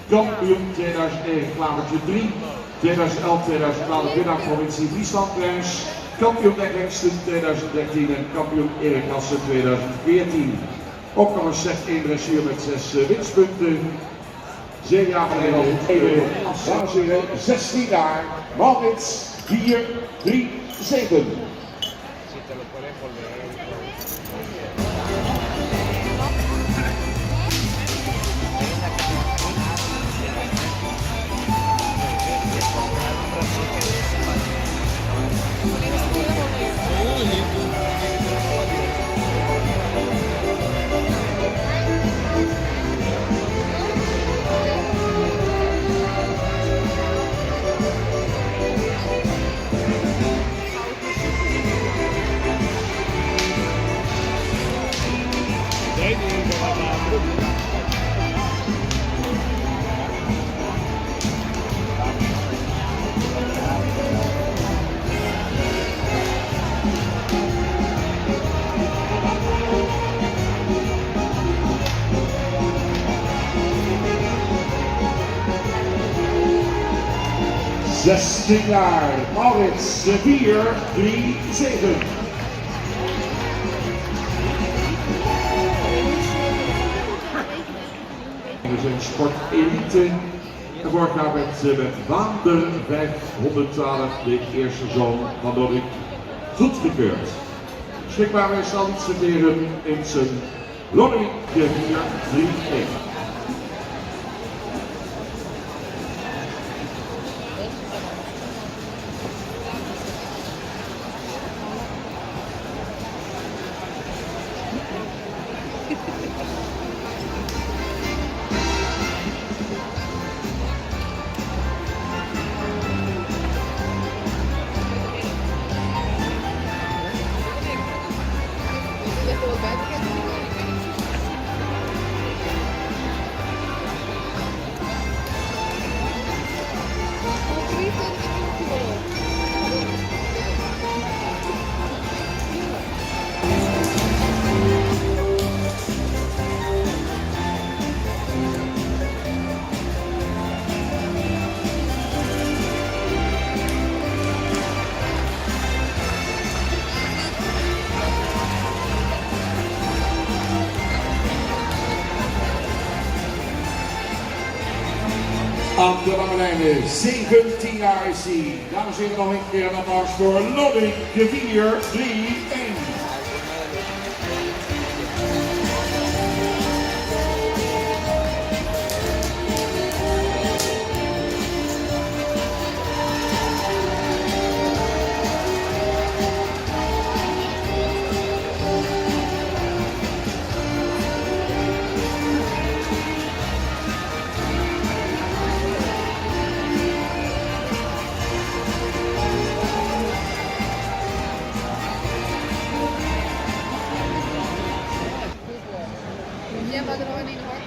Kampioen 2009 klavertje 3. 2011-2012 winnaar provincie Friesland Prijs. Kampioen Deklengston 2013 en kampioen Erikassen 2014. Ook nog een set 1 dressuur met 6 winstpunten. 7 jaar geleden, dames en heren, 16 jaar, Maurits 4, 3, 7. Zestien jaar, Maurits 4, 3, 7. We zijn sportelite. En vorig jaar werd met Wander 512 de eerste zoon van Loadewyk goedgekeurd. Beschikbaar bij zal niet serveren in zijn Loadewyk 4, 3, 1. Aan de lange lijnen, 17 jaar is hij. Dames en heren, nog een keer een applaus voor Loadewyk 4, 3, 1. Ja, maar er waren niet hard.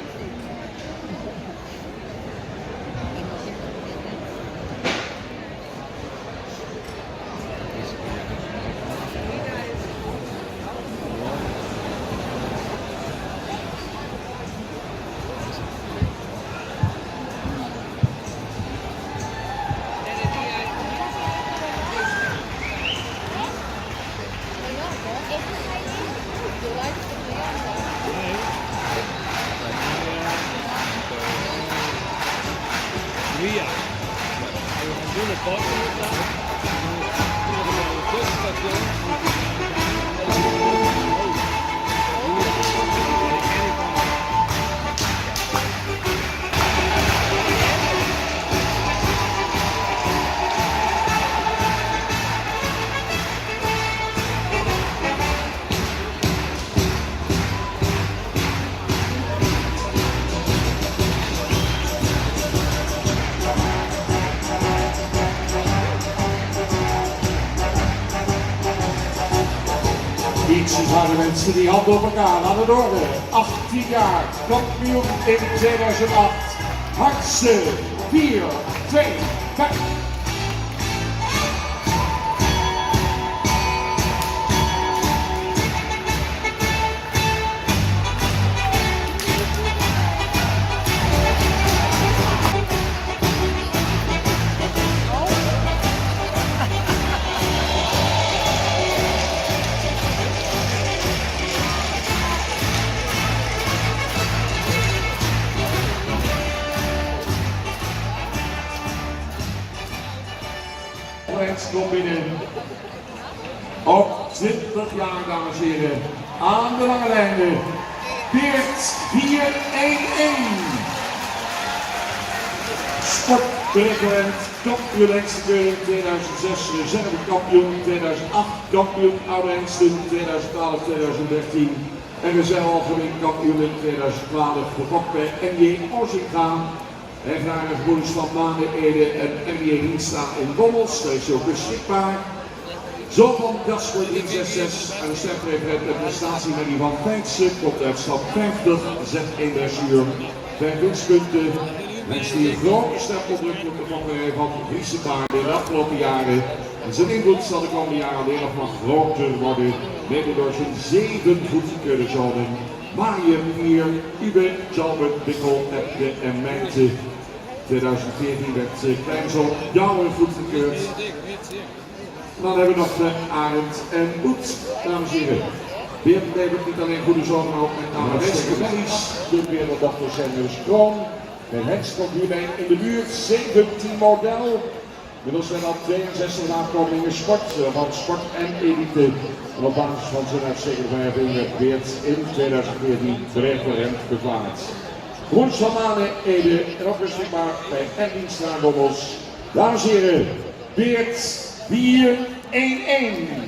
Ja. We gaan doen het boven. Ietsjes harde mensen, die handen op elkaar, aan het orde. 18 jaar, kampioen in 2008. Haitse 4, 2, 5. Maurits komt binnen. Op 20 jaar, dames en heren. Aan de lange lijnen. Beart 4-1-1. Sportpresident, kampioen Hengstenkeuring 2006, reservekampioen 2008, kampioen oude Hengsten 2012-2013 en reservealgemeen kampioen in 2012 gefokt bij NJ Orzinga. Eigenaar gebroeders van Maanden, Ede en NJ Rienstra in Bommels, dat is ook beschikbaar. Zo van Kasper in 6-6 en de sterpreferent en prestatie met die van Haitse komt uit stap 50, zet 1 dressuur, 5 winstpunten. Mensen die een grote stempeldruk op de vangerij van Friese paarden in de afgelopen jaren. En zijn invloed zal de komende jaren alleen nog maar groter worden, mede door zijn 7 goedgekeurde zonen. Marium, Mier, Ibe, Jalbert, Bikkel, Epke en Mijnte. 2014 werd kleinzoon Jouwer goedgekeurd. Dan hebben we nog de Arend en Oet, dames en heren. Beart levert niet alleen goede zonen, maar ook met name Westerkemelies. De werelddochter zijn dus Kroon. Met hengstkampioen in de buurt, 17 model. Inmiddels zijn al 62 nakomelingen van sport en elite. En op basis van zijn uitstekende verwerving werd Beart in 2014 terecht beklaard. Broers van Manen, Ede en ook beschikbaar bij Rienstra Bommels. Dames en heren, Beart 4-1-1.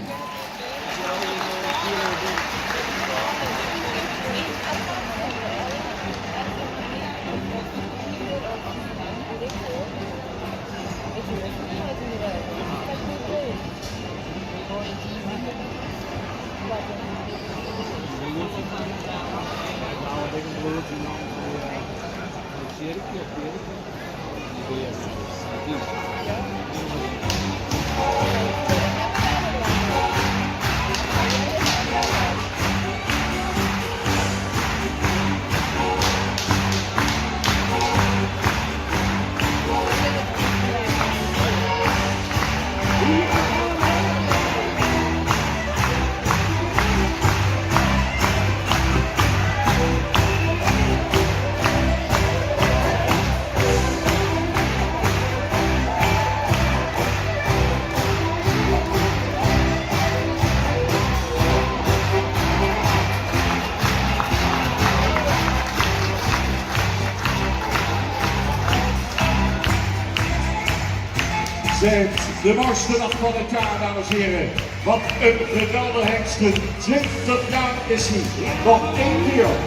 De mooiste dag van het jaar, dames en heren. Wat een geweldige hengsten. 20 jaar is hij.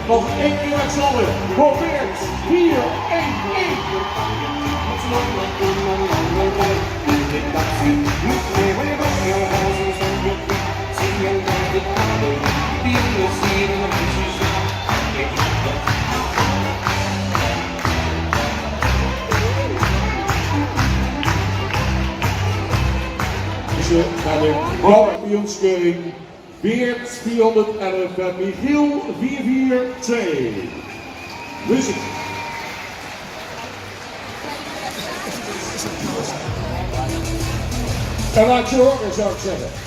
Nog één keer met z'n allen. Probeert 4-1-1. Naar de kampioenskeuring. Beart 411 en Michiel 442. Muziek. En laat je horen, zou ik zeggen.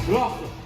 Prachtig.